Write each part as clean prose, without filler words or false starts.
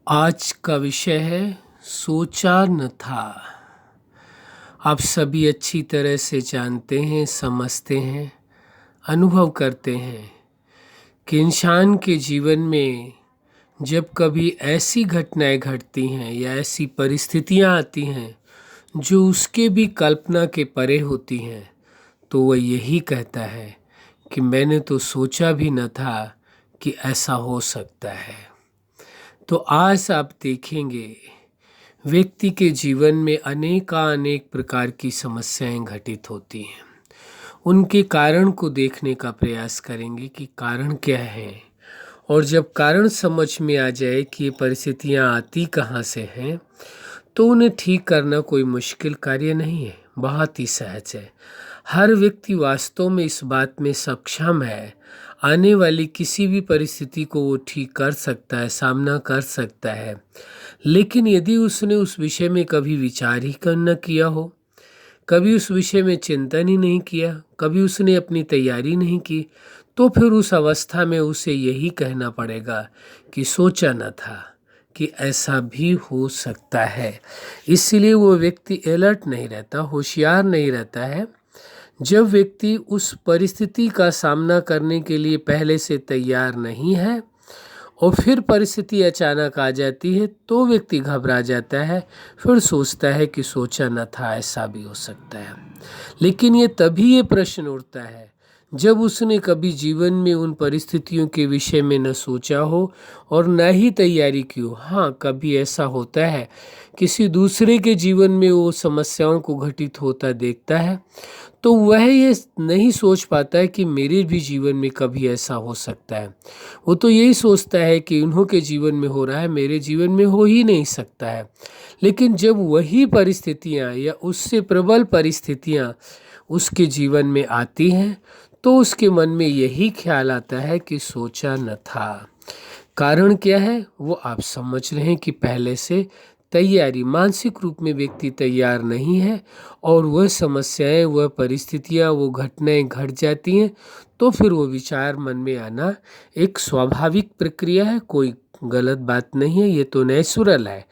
आज का विषय है सोचा न था। आप सभी अच्छी तरह से जानते हैं, समझते हैं, अनुभव करते हैं कि इंसान के जीवन में जब कभी ऐसी घटनाएं घटती हैं या ऐसी परिस्थितियां आती हैं जो उसके भी कल्पना के परे होती हैं, तो वह यही कहता है कि मैंने तो सोचा भी न था कि ऐसा हो सकता है। तो आज आप देखेंगे व्यक्ति के जीवन में अनेक प्रकार की समस्याएं घटित होती हैं। उनके कारण को देखने का प्रयास करेंगे कि कारण क्या है, और जब कारण समझ में आ जाए कि ये परिस्थितियां आती कहाँ से हैं, तो उन्हें ठीक करना कोई मुश्किल कार्य नहीं है, बहुत ही सहज है। हर व्यक्ति वास्तव में इस बात में सक्षम है, आने वाली किसी भी परिस्थिति को वो ठीक कर सकता है, सामना कर सकता है। लेकिन यदि उसने उस विषय में कभी विचार ही न किया हो, कभी उस विषय में चिंतन ही नहीं किया, कभी उसने अपनी तैयारी नहीं की, तो फिर उस अवस्था में उसे यही कहना पड़ेगा कि सोचा न था कि ऐसा भी हो सकता है। इसलिए वो व्यक्ति अलर्ट नहीं रहता, होशियार नहीं रहता है। जब व्यक्ति उस परिस्थिति का सामना करने के लिए पहले से तैयार नहीं है और फिर परिस्थिति अचानक आ जाती है, तो व्यक्ति घबरा जाता है, फिर सोचता है कि सोचा न था ऐसा भी हो सकता है। लेकिन ये तभी ये प्रश्न उठता है जब उसने कभी जीवन में उन परिस्थितियों के विषय में न सोचा हो और न ही तैयारी की हो। हाँ, कभी ऐसा होता है, किसी दूसरे के जीवन में वो समस्याओं को घटित होता देखता है, तो वह ये नहीं सोच पाता है कि मेरे भी जीवन में कभी ऐसा हो सकता है। वो तो यही सोचता है कि उन्हों के जीवन में हो रहा है, मेरे जीवन में हो ही नहीं सकता है। लेकिन जब वही परिस्थितियाँ या उससे प्रबल परिस्थितियाँ उसके जीवन में आती हैं, तो उसके मन में यही ख्याल आता है कि सोचा न था। कारण क्या है वो आप समझ रहे हैं कि पहले से तैयारी, मानसिक रूप में व्यक्ति तैयार नहीं है और वह समस्याएं, वह परिस्थितियां, वो घटनाएं घट जाती हैं, तो फिर वो विचार मन में आना एक स्वाभाविक प्रक्रिया है, कोई गलत बात नहीं है, ये तो नेचुरल है,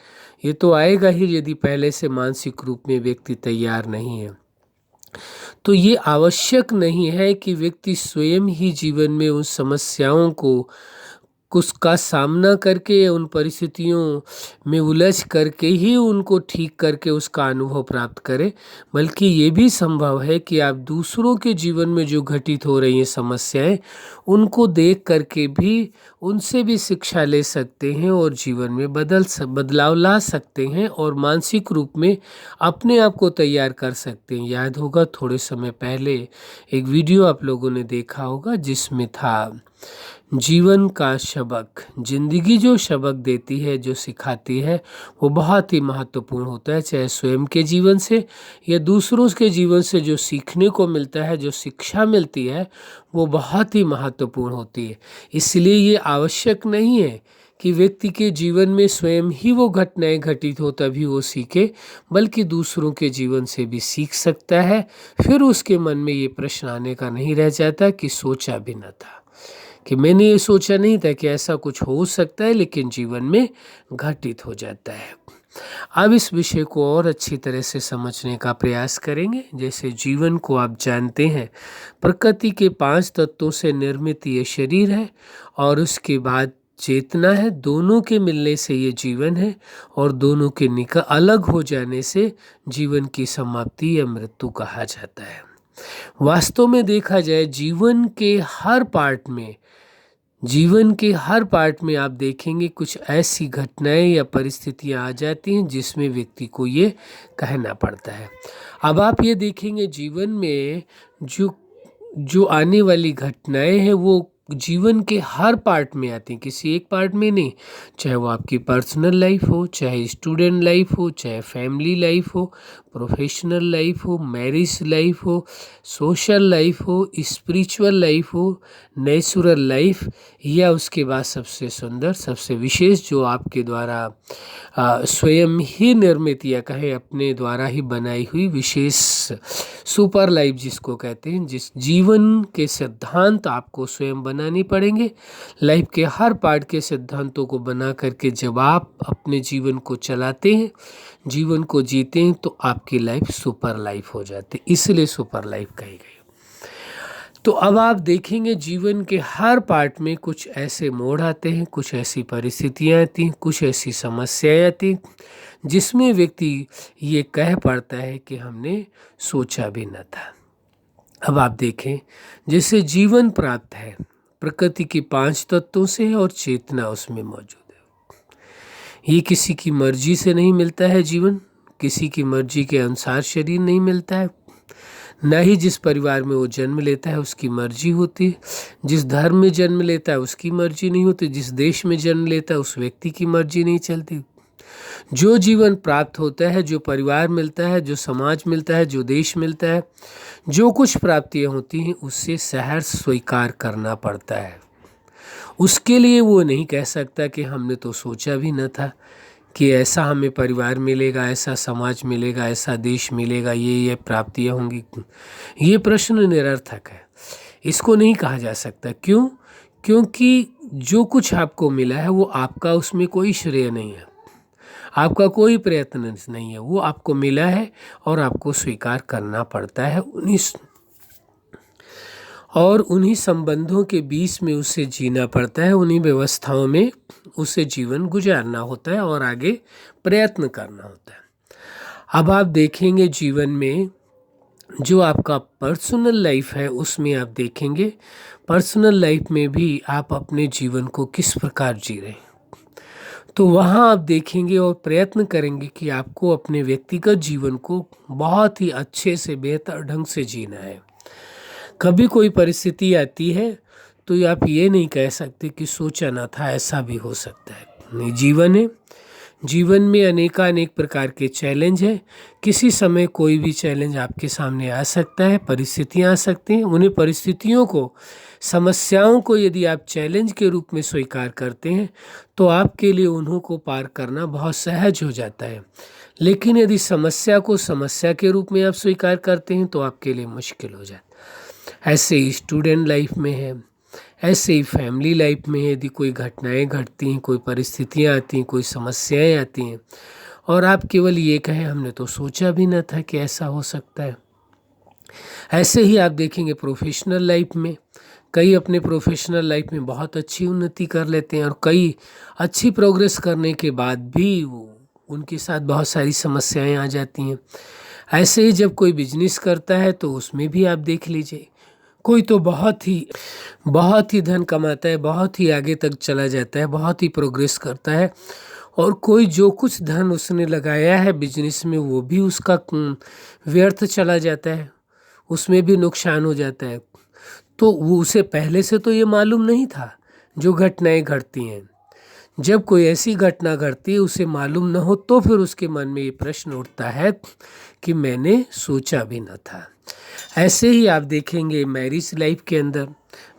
ये तो आएगा ही यदि पहले से मानसिक रूप में व्यक्ति तैयार नहीं है। तो ये आवश्यक नहीं है कि व्यक्ति स्वयं ही जीवन में उन समस्याओं को उसका सामना करके या उन परिस्थितियों में उलझ करके ही उनको ठीक करके उसका अनुभव प्राप्त करे, बल्कि ये भी संभव है कि आप दूसरों के जीवन में जो घटित हो रही हैं समस्याएं, उनको देख करके भी उनसे भी शिक्षा ले सकते हैं और जीवन में बदलाव ला सकते हैं और मानसिक रूप में अपने आप को तैयार कर सकते हैं। याद होगा थोड़े समय पहले एक वीडियो आप लोगों ने देखा होगा जिसमें था जीवन का सबक। जिंदगी जो सबक देती है, जो सिखाती है, वो बहुत ही महत्वपूर्ण होता है, चाहे स्वयं के जीवन से या दूसरों के जीवन से जो सीखने को मिलता है, जो शिक्षा मिलती है, वो बहुत ही महत्वपूर्ण होती है। इसलिए ये आवश्यक नहीं है कि व्यक्ति के जीवन में स्वयं ही वो घटनाएं घटित हो तभी वो सीखे, बल्कि दूसरों के जीवन से भी सीख सकता है। फिर उसके मन में ये प्रश्न आने का नहीं रह जाता कि सोचा भी न था, कि मैंने ये सोचा नहीं था कि ऐसा कुछ हो सकता है, लेकिन जीवन में घटित हो जाता है। अब इस विषय को और अच्छी तरह से समझने का प्रयास करेंगे। जैसे जीवन को आप जानते हैं, प्रकृति के 5 तत्वों से निर्मित ये शरीर है और उसके बाद चेतना है। दोनों के मिलने से ये जीवन है और दोनों के अलग हो जाने से जीवन की समाप्ति या मृत्यु कहा जाता है। वास्तव में देखा जाए जीवन के हर पार्ट में आप देखेंगे कुछ ऐसी घटनाएं या परिस्थितियां आ जाती हैं जिसमें व्यक्ति को ये कहना पड़ता है। अब आप ये देखेंगे जीवन में जो आने वाली घटनाएं हैं वो जीवन के हर पार्ट में आती हैं, किसी एक पार्ट में नहीं। चाहे वो आपकी पर्सनल लाइफ हो, चाहे स्टूडेंट लाइफ हो, चाहे फैमिली लाइफ हो, प्रोफेशनल लाइफ हो, मैरिज लाइफ हो, सोशल लाइफ हो, स्पिरिचुअल लाइफ हो, नेचुरल लाइफ, या उसके बाद सबसे सुंदर, सबसे विशेष जो आपके द्वारा स्वयं ही निर्मित या कहें अपने द्वारा ही बनाई हुई विशेष सुपर लाइफ जिसको कहते हैं, जिस जीवन के सिद्धांत आपको स्वयं बनाने पड़ेंगे। लाइफ के हर पार्ट के सिद्धांतों को बना करके जब आप अपने जीवन को चलाते हैं, जीवन को जीते हैं, तो आपकी लाइफ सुपर लाइफ हो जाती है, इसलिए सुपर लाइफ कही गई। तो अब आप देखेंगे जीवन के हर पार्ट में कुछ ऐसे मोड़ आते हैं, कुछ ऐसी परिस्थितियाँ आती हैं, कुछ ऐसी समस्याएं आती हैं जिसमें व्यक्ति ये कह पड़ता है कि हमने सोचा भी न था। अब आप देखें, जैसे जीवन प्राप्त है प्रकृति के 5 तत्वों से है और चेतना उसमें मौजूद है। ये किसी की मर्जी से नहीं मिलता है जीवन, किसी की मर्जी के अनुसार शरीर नहीं मिलता है, न ही जिस परिवार में वो जन्म लेता है उसकी मर्जी होती है, जिस धर्म में जन्म लेता है उसकी मर्जी नहीं होती, जिस देश में जन्म लेता है उस व्यक्ति की मर्जी नहीं चलती। जो जीवन प्राप्त होता है, जो परिवार मिलता है, जो समाज मिलता है, जो देश मिलता है, जो कुछ प्राप्तियां होती हैं उससे सहर्ष स्वीकार करना पड़ता है। उसके लिए वो नहीं कह सकता कि हमने तो सोचा भी न था कि ऐसा हमें परिवार मिलेगा, ऐसा समाज मिलेगा, ऐसा देश मिलेगा, ये प्राप्तियां होंगी। ये प्रश्न निरर्थक है, इसको नहीं कहा जा सकता। क्यों? क्योंकि जो कुछ आपको मिला है वो आपका, उसमें कोई श्रेय नहीं है, आपका कोई प्रयत्न नहीं है, वो आपको मिला है और आपको स्वीकार करना पड़ता है। उन्हीं संबंधों के बीच में उसे जीना पड़ता है, उन्हीं व्यवस्थाओं में उसे जीवन गुजारना होता है और आगे प्रयत्न करना होता है। अब आप देखेंगे जीवन में जो आपका पर्सनल लाइफ है उसमें आप देखेंगे पर्सनल लाइफ में भी आप अपने जीवन को किस प्रकार जी रहे हैं, तो वहाँ आप देखेंगे और प्रयत्न करेंगे कि आपको अपने व्यक्तिगत जीवन को बहुत ही अच्छे से बेहतर ढंग से जीना है। कभी कोई परिस्थिति आती है तो आप ये नहीं कह सकते कि सोचा ना था, ऐसा भी हो सकता है। नहीं, जीवन है, जीवन में अनेक प्रकार के चैलेंज हैं। किसी समय कोई भी चैलेंज आपके सामने आ सकता है, परिस्थितियाँ आ सकती हैं। उन्हें परिस्थितियों को, समस्याओं को यदि आप चैलेंज के रूप में स्वीकार करते हैं तो आपके लिए उन्हों को पार करना बहुत सहज हो जाता है। लेकिन यदि समस्या को समस्या के रूप में आप स्वीकार करते हैं तो आपके लिए मुश्किल हो जाता है। ऐसे ही स्टूडेंट लाइफ में है, ऐसे ही फैमिली लाइफ में यदि कोई घटनाएं घटती हैं, कोई परिस्थितियां आती हैं, कोई समस्याएं आती हैं और आप केवल ये कहें हमने तो सोचा भी न था कि ऐसा हो सकता है। ऐसे ही आप देखेंगे प्रोफेशनल लाइफ में, कई अपने प्रोफेशनल लाइफ में बहुत अच्छी उन्नति कर लेते हैं और कई अच्छी प्रोग्रेस करने के बाद भी उनके साथ बहुत सारी समस्याएं आ जाती हैं। ऐसे ही जब कोई बिजनेस करता है तो उसमें भी आप देख लीजिए, कोई तो बहुत ही धन कमाता है, बहुत ही आगे तक चला जाता है, बहुत ही प्रोग्रेस करता है, और कोई जो कुछ धन उसने लगाया है बिजनेस में वो भी उसका व्यर्थ चला जाता है, उसमें भी नुकसान हो जाता है। तो वो उसे पहले से तो ये मालूम नहीं था। जो घटनाएं घटती हैं, जब कोई ऐसी घटना घटती है उसे मालूम न हो तो फिर उसके मन में ये प्रश्न उठता है कि मैंने सोचा भी न था। ऐसे ही आप देखेंगे मैरिज लाइफ के अंदर,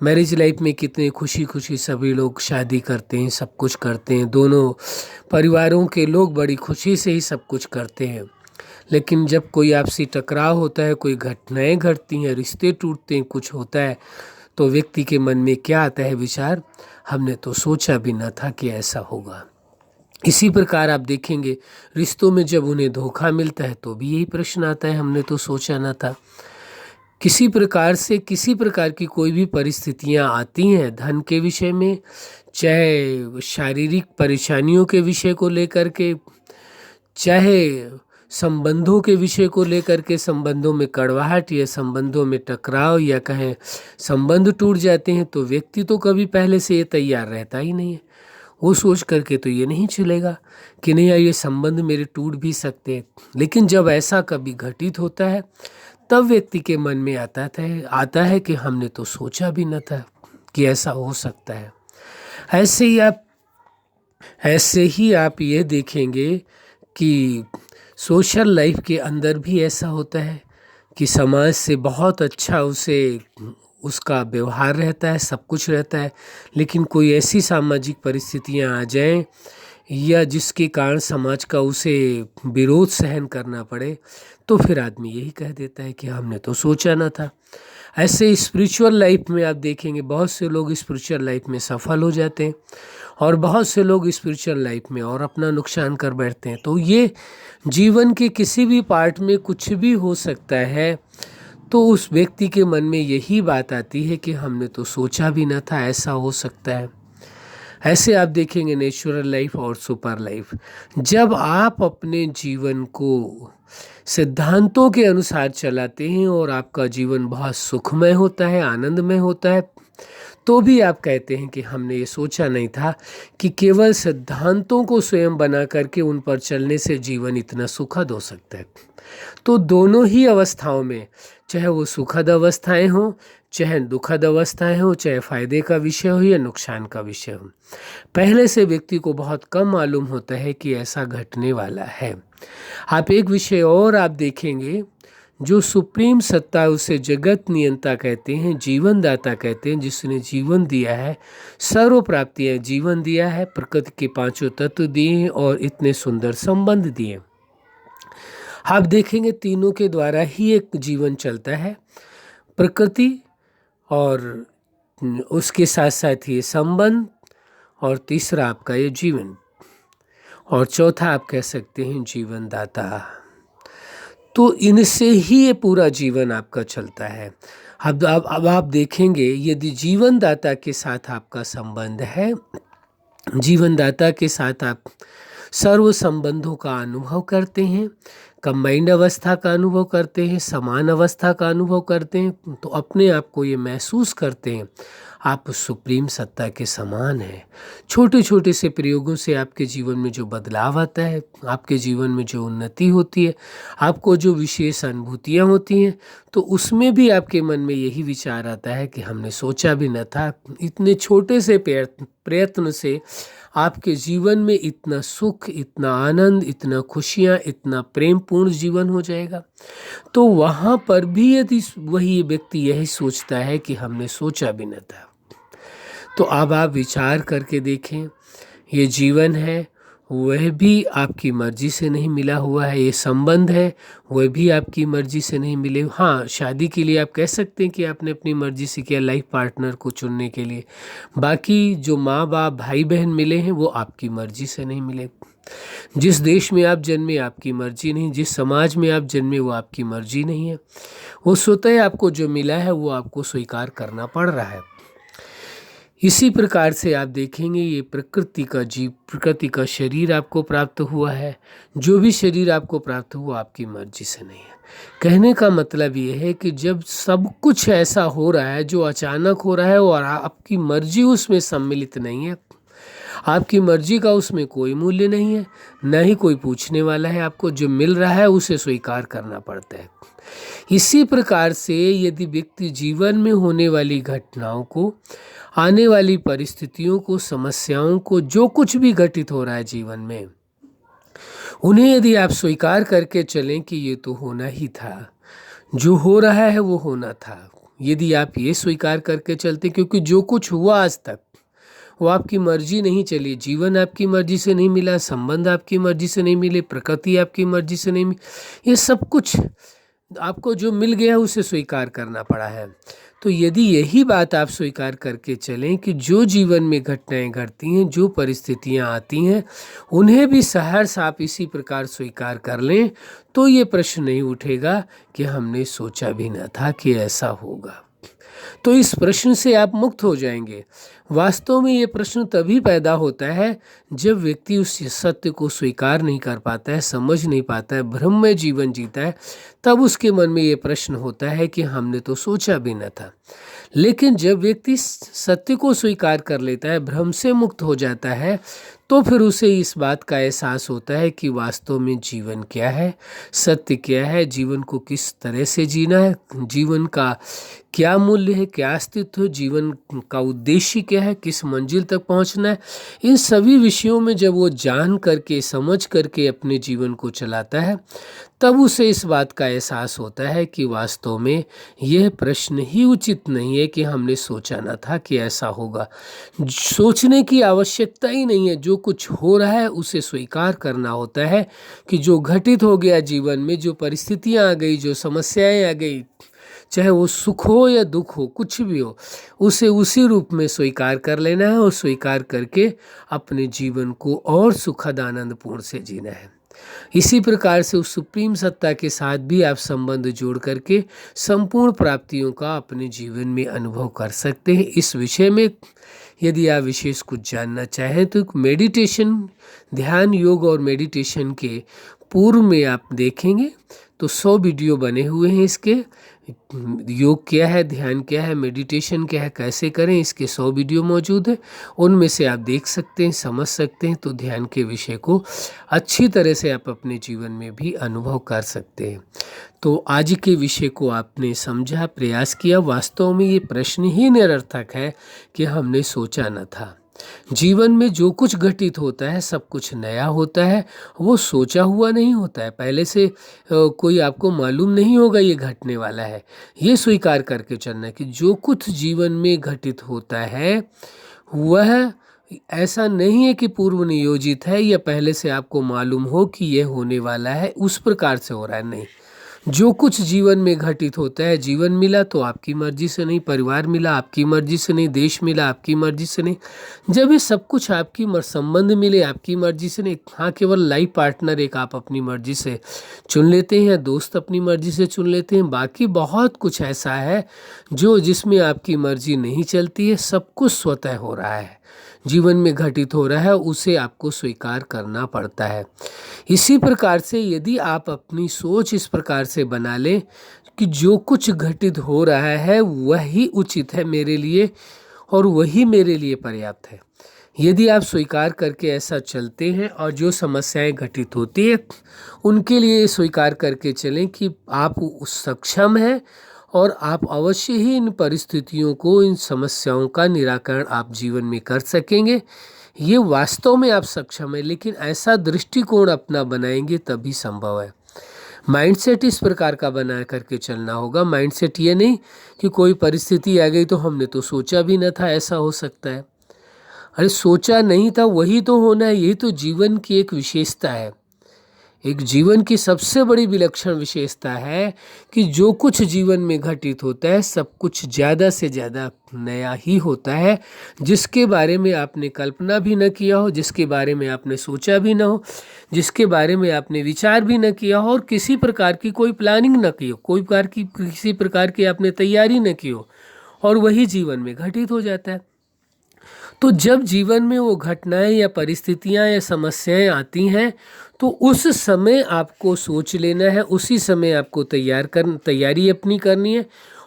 मैरिज लाइफ में कितने खुशी खुशी सभी लोग शादी करते हैं, सब कुछ करते हैं, दोनों परिवारों के लोग बड़ी खुशी से ही सब कुछ करते हैं। लेकिन जब कोई आपसी टकराव होता है, कोई घटनाएं घटती हैं, रिश्ते टूटते हैं, कुछ होता है, तो व्यक्ति के मन में क्या आता है विचार, हमने तो सोचा भी न था कि ऐसा होगा। इसी प्रकार आप देखेंगे रिश्तों में जब उन्हें धोखा मिलता है तो भी यही प्रश्न आता है, हमने तो सोचा न था। किसी प्रकार से, किसी प्रकार की कोई भी परिस्थितियां आती हैं धन के विषय में, चाहे शारीरिक परेशानियों के विषय को लेकर के, चाहे संबंधों के विषय को लेकर के, संबंधों में कड़वाहट या संबंधों में टकराव या कहें संबंध टूट जाते हैं, तो व्यक्ति तो कभी पहले से ये तैयार रहता ही नहीं है। वो सोच करके तो ये नहीं चलेगा कि नहीं ये संबंध मेरे टूट भी सकते हैं। लेकिन जब ऐसा कभी घटित होता है तब व्यक्ति के मन में आता है कि हमने तो सोचा भी न था कि ऐसा हो सकता है। ऐसे ही आप ये देखेंगे कि सोशल लाइफ के अंदर भी ऐसा होता है कि समाज से बहुत अच्छा उसका व्यवहार रहता है, सब कुछ रहता है, लेकिन कोई ऐसी सामाजिक परिस्थितियां आ जाएं या जिसके कारण समाज का उसे विरोध सहन करना पड़े, तो फिर आदमी यही कह देता है कि हमने तो सोचा ना था। ऐसे स्पिरिचुअल लाइफ में आप देखेंगे बहुत से लोग स्पिरिचुअल लाइफ में सफल हो जाते हैं और बहुत से लोग स्पिरिचुअल लाइफ में और अपना नुकसान कर बैठते हैं। तो ये जीवन के किसी भी पार्ट में कुछ भी हो सकता है, तो उस व्यक्ति के मन में यही बात आती है कि हमने तो सोचा भी ना था ऐसा हो सकता है। ऐसे आप देखेंगे नेचुरल लाइफ और सुपर लाइफ। जब आप अपने जीवन को सिद्धांतों के अनुसार चलाते हैं और आपका जीवन बहुत सुखमय होता है, आनंदमय होता है, तो भी आप कहते हैं कि हमने ये सोचा नहीं था कि केवल सिद्धांतों को स्वयं बना करके उन पर चलने से जीवन इतना सुखद हो सकता है। तो दोनों ही अवस्थाओं में, चाहे वो सुखद अवस्थाएं हों, चाहे दुखद अवस्थाएं हों, चाहे फायदे का विषय हो या नुकसान का विषय हो, पहले से व्यक्ति को बहुत कम मालूम होता है कि ऐसा घटने वाला है। आप एक विषय और आप देखेंगे, जो सुप्रीम सत्ता उसे जगत नियंता कहते हैं, जीवन दाता कहते हैं, जिसने जीवन दिया है, सर्व प्राप्तियाँ जीवन दिया है, प्रकृति के पांचों तत्व दिए हैं और इतने सुंदर संबंध दिए। आप देखेंगे तीनों के द्वारा ही एक जीवन चलता है, प्रकृति और उसके साथ साथ ये संबंध, और तीसरा आपका ये जीवन, और चौथा आप कह सकते हैं जीवन दाता। तो इनसे ही ये पूरा जीवन आपका चलता है। अब आप देखेंगे यदि जीवन दाता के साथ आपका संबंध है, जीवन दाता के साथ आप सर्व संबंधों का अनुभव करते हैं, कंबाइंड अवस्था का अनुभव करते हैं, समान अवस्था का अनुभव करते हैं, तो अपने आप को ये महसूस करते हैं आप सुप्रीम सत्ता के समान हैं। छोटे छोटे से प्रयोगों से आपके जीवन में जो बदलाव आता है, आपके जीवन में जो उन्नति होती है, आपको जो विशेष अनुभूतियाँ होती हैं, तो उसमें भी आपके मन में यही विचार आता है कि हमने सोचा भी न था इतने छोटे से प्रयत्न से आपके जीवन में इतना सुख, इतना आनंद, इतना खुशियाँ, इतना प्रेमपूर्ण जीवन हो जाएगा। तो वहाँ पर भी यदि वही व्यक्ति यही सोचता है कि हमने सोचा भी न था, तो अब आप विचार करके देखें, ये जीवन है वह भी आपकी मर्जी से नहीं मिला हुआ है, ये संबंध है वह भी आपकी मर्जी से नहीं मिले। हाँ, शादी के लिए आप कह सकते हैं कि आपने अपनी मर्जी से किया लाइफ पार्टनर को चुनने के लिए, बाकी जो माँ बाप भाई बहन मिले हैं वो आपकी मर्जी से नहीं मिले। जिस देश में आप जन्मे आपकी मर्जी नहीं, जिस समाज में आप जन्मे वो आपकी मर्जी नहीं है, वो स्वतः आपको जो मिला है वो आपको स्वीकार करना पड़ रहा है। इसी प्रकार से आप देखेंगे ये प्रकृति का शरीर आपको प्राप्त हुआ है, जो भी शरीर आपको प्राप्त हुआ आपकी मर्जी से नहीं है। कहने का मतलब ये है कि जब सब कुछ ऐसा हो रहा है जो अचानक हो रहा है और आपकी मर्जी उसमें सम्मिलित नहीं है, आपकी मर्जी का उसमें कोई मूल्य नहीं है, न ही कोई पूछने वाला है, आपको जो मिल रहा है उसे स्वीकार करना पड़ता है। इसी प्रकार से यदि व्यक्ति जीवन में होने वाली घटनाओं को, आने वाली परिस्थितियों को, समस्याओं को, जो कुछ भी घटित हो रहा है जीवन में, उन्हें यदि आप स्वीकार करके चलें कि ये तो होना ही था, जो हो रहा है वो होना था, यदि आप ये स्वीकार करके चलते, क्योंकि जो कुछ हुआ आज तक वो आपकी मर्जी नहीं चली, जीवन आपकी मर्जी से नहीं मिला, संबंध आपकी मर्जी से नहीं मिले, प्रकृति आपकी मर्जी से नहीं मिली, ये सब कुछ आपको जो मिल गया उसे स्वीकार करना पड़ा है। तो यदि यही बात आप स्वीकार करके चलें कि जो जीवन में घटनाएं घटती हैं, जो परिस्थितियां आती हैं, उन्हें भी सहर्ष आप इसी प्रकार स्वीकार कर लें, तो ये प्रश्न नहीं उठेगा कि हमने सोचा भी न था कि ऐसा होगा। तो इस प्रश्न से आप मुक्त हो जाएंगे। वास्तव में ये प्रश्न तभी पैदा होता है जब व्यक्ति उस सत्य को स्वीकार नहीं कर पाता है, समझ नहीं पाता है, भ्रम में जीवन जीता है, तब उसके मन में ये प्रश्न होता है कि हमने तो सोचा भी न था। लेकिन जब व्यक्ति सत्य को स्वीकार कर लेता है, भ्रम से मुक्त हो जाता है, तो फिर उसे इस बात का एहसास होता है कि वास्तव में जीवन क्या है, सत्य क्या है, जीवन को किस तरह से जीना है, जीवन का क्या मूल्य है, क्या अस्तित्व है, जीवन का उद्देश्य क्या क्या है, किस मंजिल तक पहुंचना है, इन सभी विषयों में जब वो जान करके समझ करके अपने जीवन को चलाता है, तब उसे इस बात का एहसास होता है कि वास्तव में यह प्रश्न ही उचित नहीं है कि हमने सोचा न था कि ऐसा होगा। सोचने की आवश्यकता ही नहीं है, जो कुछ हो रहा है उसे स्वीकार करना होता है कि जो घटित हो गया जीवन में, जो परिस्थितियां आ गई, जो समस्याएं आ गई, चाहे वो सुख हो या दुख हो, कुछ भी हो, उसे उसी रूप में स्वीकार कर लेना है और स्वीकार करके अपने जीवन को और सुखद आनंदपूर्ण से जीना है। इसी प्रकार से उस सुप्रीम सत्ता के साथ भी आप संबंध जोड़ करके संपूर्ण प्राप्तियों का अपने जीवन में अनुभव कर सकते हैं। इस विषय में यदि आप विशेष कुछ जानना चाहें तो मेडिटेशन, ध्यान, योग और मेडिटेशन के पूर्व में आप देखेंगे तो 100 वीडियो बने हुए हैं इसके। योग क्या है, ध्यान क्या है, मेडिटेशन क्या है, कैसे करें, इसके 100 वीडियो मौजूद है। उनमें से आप देख सकते हैं, समझ सकते हैं, तो ध्यान के विषय को अच्छी तरह से आप अपने जीवन में भी अनुभव कर सकते हैं। तो आज के विषय को आपने समझा, प्रयास किया। वास्तव में ये प्रश्न ही निरर्थक है कि हमने सोचा न था। जीवन में जो कुछ घटित होता है सब कुछ नया होता है, वो सोचा हुआ नहीं होता है। पहले से कोई आपको मालूम नहीं होगा ये घटने वाला है। ये स्वीकार करके चलना कि जो कुछ जीवन में घटित होता है वह ऐसा नहीं है कि पूर्व नियोजित है या पहले से आपको मालूम हो कि यह होने वाला है, उस प्रकार से हो रहा है। नहीं, जो कुछ जीवन में घटित होता है, जीवन मिला तो आपकी मर्जी से नहीं, परिवार मिला आपकी मर्जी से नहीं, देश मिला आपकी मर्जी से नहीं। जब ये सब कुछ आपकी संबंध मिले आपकी मर्जी से नहीं, हाँ केवल लाइफ पार्टनर एक आप अपनी मर्जी से चुन लेते हैं, दोस्त अपनी मर्जी से चुन लेते हैं, बाकी बहुत कुछ ऐसा है जो जिसमें आपकी मर्जी नहीं चलती है। सब कुछ स्वतः हो रहा है, जीवन में घटित हो रहा है, उसे आपको स्वीकार करना पड़ता है। इसी प्रकार से यदि आप अपनी सोच इस प्रकार से बना लें कि जो कुछ घटित हो रहा है वही उचित है मेरे लिए और वही मेरे लिए पर्याप्त है, यदि आप स्वीकार करके ऐसा चलते हैं और जो समस्याएं घटित होती है उनके लिए स्वीकार करके चलें कि आप सक्षम हैं और आप अवश्य ही इन परिस्थितियों को, इन समस्याओं का निराकरण आप जीवन में कर सकेंगे, ये वास्तव में आप सक्षम है। लेकिन ऐसा दृष्टिकोण अपना बनाएंगे तभी संभव है। माइंडसेट इस प्रकार का बना करके चलना होगा। माइंडसेट ये नहीं कि कोई परिस्थिति आ गई तो हमने तो सोचा भी न था ऐसा हो सकता है। अरे सोचा नहीं था वही तो होना है। यही तो जीवन की एक विशेषता है। एक जीवन की सबसे बड़ी विलक्षण विशेषता है कि जो कुछ जीवन में घटित होता है सब कुछ ज़्यादा से ज़्यादा नया ही होता है, जिसके बारे में आपने कल्पना भी न किया हो, जिसके बारे में आपने सोचा भी न हो, जिसके बारे में आपने विचार भी न किया हो और किसी प्रकार की कोई प्लानिंग न की हो, किसी प्रकार की आपने तैयारी न की हो, और वही जीवन में घटित हो जाता है। तो जब जीवन में वो घटनाएं या परिस्थितियां या समस्याएं आती हैं तो उस समय आपको सोच लेना है, उसी समय आपको तैयारी अपनी करनी है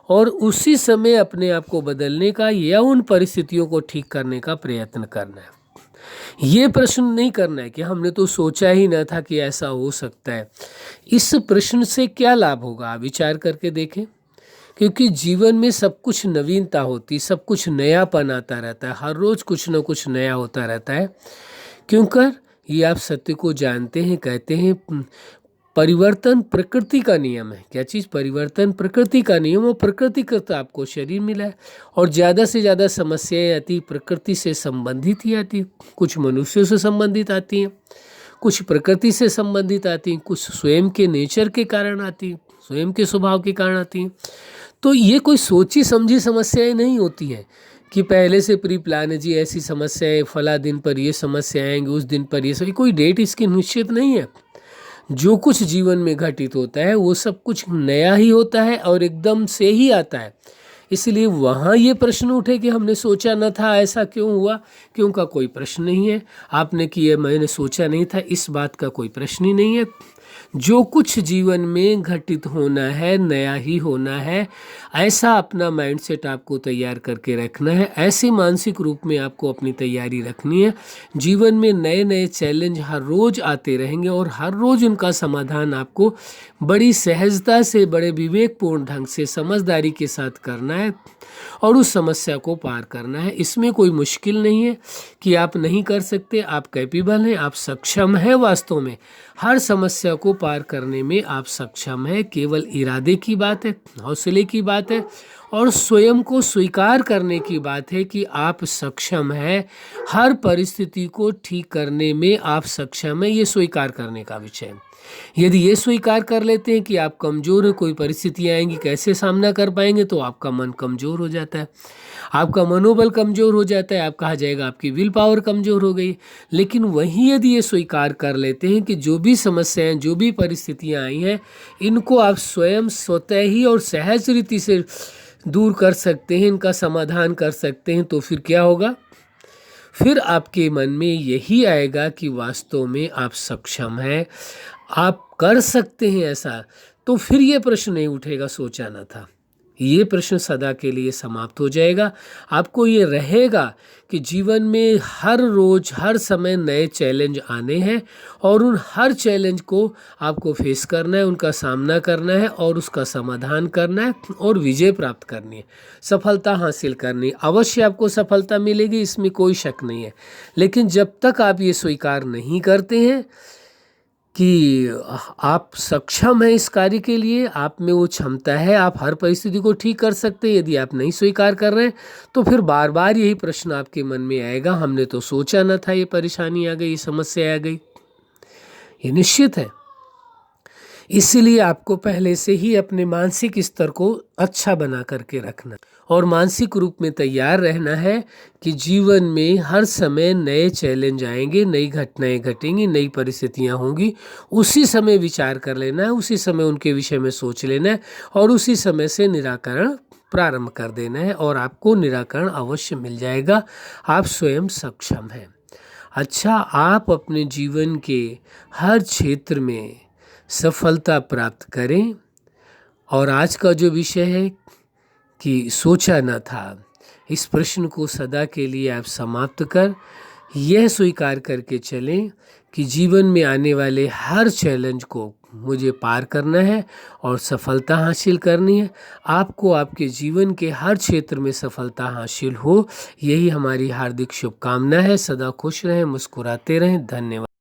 और उसी समय अपने आप को बदलने का या उन परिस्थितियों को ठीक करने का प्रयत्न करना है। ये प्रश्न नहीं करना है कि हमने तो सोचा ही ना था कि ऐसा हो सकता है। इस प्रश्न से क्या लाभ होगा, आप विचार करके देखें। क्योंकि जीवन में सब कुछ नवीनता होती, सब कुछ नयापन आता रहता है, हर रोज़ कुछ ना कुछ नया होता रहता है। क्योंकि ये आप सत्य को जानते हैं, कहते हैं परिवर्तन प्रकृति का नियम है। क्या चीज़? परिवर्तन प्रकृति का नियम। और प्रकृति का तो आपको शरीर मिला है और ज़्यादा से ज़्यादा समस्याएं आती प्रकृति से संबंधित ही आती। कुछ मनुष्यों से संबंधित आती हैं, कुछ प्रकृति से संबंधित आती हैं, कुछ स्वयं के नेचर के कारण आती हैं, स्वयं के स्वभाव के कारण आती हैं। तो ये कोई सोची समझी समस्याएं नहीं होती हैं कि पहले से प्री प्लान है जी ऐसी समस्याएं, फला दिन पर ये समस्या आएंगी, उस दिन पर ये सब, कोई डेट इसकी निश्चित नहीं है। जो कुछ जीवन में घटित होता है वो सब कुछ नया ही होता है और एकदम से ही आता है। इसलिए वहाँ ये प्रश्न उठे कि हमने सोचा न था, ऐसा क्यों हुआ, क्यों का कोई प्रश्न नहीं है। आपने किया मैंने सोचा नहीं था, इस बात का कोई प्रश्न ही नहीं है। जो कुछ जीवन में घटित होना है नया ही होना है, ऐसा अपना माइंडसेट आपको तैयार करके रखना है। ऐसे मानसिक रूप में आपको अपनी तैयारी रखनी है। जीवन में नए नए चैलेंज हर रोज़ आते रहेंगे और हर रोज़ उनका समाधान आपको बड़ी सहजता से, बड़े विवेकपूर्ण ढंग से, समझदारी के साथ करना है। और उस समस्या को पार करना है। इसमें कोई मुश्किल नहीं है कि आप नहीं कर सकते, आप कैपेबल हैं, आप सक्षम हैं। वास्तव में हर समस्या को पार करने में आप सक्षम हैं। केवल इरादे की बात है, हौसले की बात है और स्वयं को स्वीकार करने की बात है कि आप सक्षम हैं। हर परिस्थिति को ठीक करने में आप सक्षम हैं, ये स्वीकार करने का विषय है। यदि ये स्वीकार कर लेते हैं कि आप कमज़ोर हैं, कोई परिस्थितियाँ आएंगी कैसे सामना कर पाएंगे, तो आपका मन कमज़ोर हो जाता है, आपका मनोबल कमज़ोर हो जाता है, आप कहा जाएगा आपकी विल पावर कमज़ोर हो गई। लेकिन वहीं यदि ये स्वीकार कर लेते हैं कि जो भी समस्याएं, जो भी परिस्थितियाँ आई हैं, इनको आप स्वयं स्वतः ही और सहज रीति से दूर कर सकते हैं, इनका समाधान कर सकते हैं, तो फिर क्या होगा? फिर आपके मन में यही आएगा कि वास्तव में आप सक्षम हैं, आप कर सकते हैं ऐसा। तो फिर ये प्रश्न नहीं उठेगा सोचा न था, ये प्रश्न सदा के लिए समाप्त हो जाएगा। आपको ये रहेगा कि जीवन में हर रोज हर समय नए चैलेंज आने हैं और उन हर चैलेंज को आपको फेस करना है, उनका सामना करना है और उसका समाधान करना है और विजय प्राप्त करनी है, सफलता हासिल करनी है। अवश्य आपको सफलता मिलेगी, इसमें कोई शक नहीं है। लेकिन जब तक आप ये स्वीकार नहीं करते हैं कि आप सक्षम हैं इस कार्य के लिए, आप में वो क्षमता है, आप हर परिस्थिति को ठीक कर सकते हैं, यदि आप नहीं स्वीकार कर रहे हैं तो फिर बार बार यही प्रश्न आपके मन में आएगा, हमने तो सोचा न था, ये परेशानी आ गई, ये समस्या आ गई। ये निश्चित है। इसलिए आपको पहले से ही अपने मानसिक स्तर को अच्छा बना करके रखना और मानसिक रूप में तैयार रहना है कि जीवन में हर समय नए चैलेंज आएंगे, नई घटनाएं घटेंगी, नई परिस्थितियां होंगी। उसी समय विचार कर लेना है, उसी समय उनके विषय में सोच लेना है और उसी समय से निराकरण प्रारंभ कर देना है और आपको निराकरण अवश्य मिल जाएगा। आप स्वयं सक्षम हैं। अच्छा, आप अपने जीवन के हर क्षेत्र में सफलता प्राप्त करें। और आज का जो विषय है कि सोचा न था, इस प्रश्न को सदा के लिए आप समाप्त कर यह स्वीकार करके चलें कि जीवन में आने वाले हर चैलेंज को मुझे पार करना है और सफलता हासिल करनी है। आपको आपके जीवन के हर क्षेत्र में सफलता हासिल हो, यही हमारी हार्दिक शुभकामना है। सदा खुश रहें, मुस्कुराते रहें। धन्यवाद।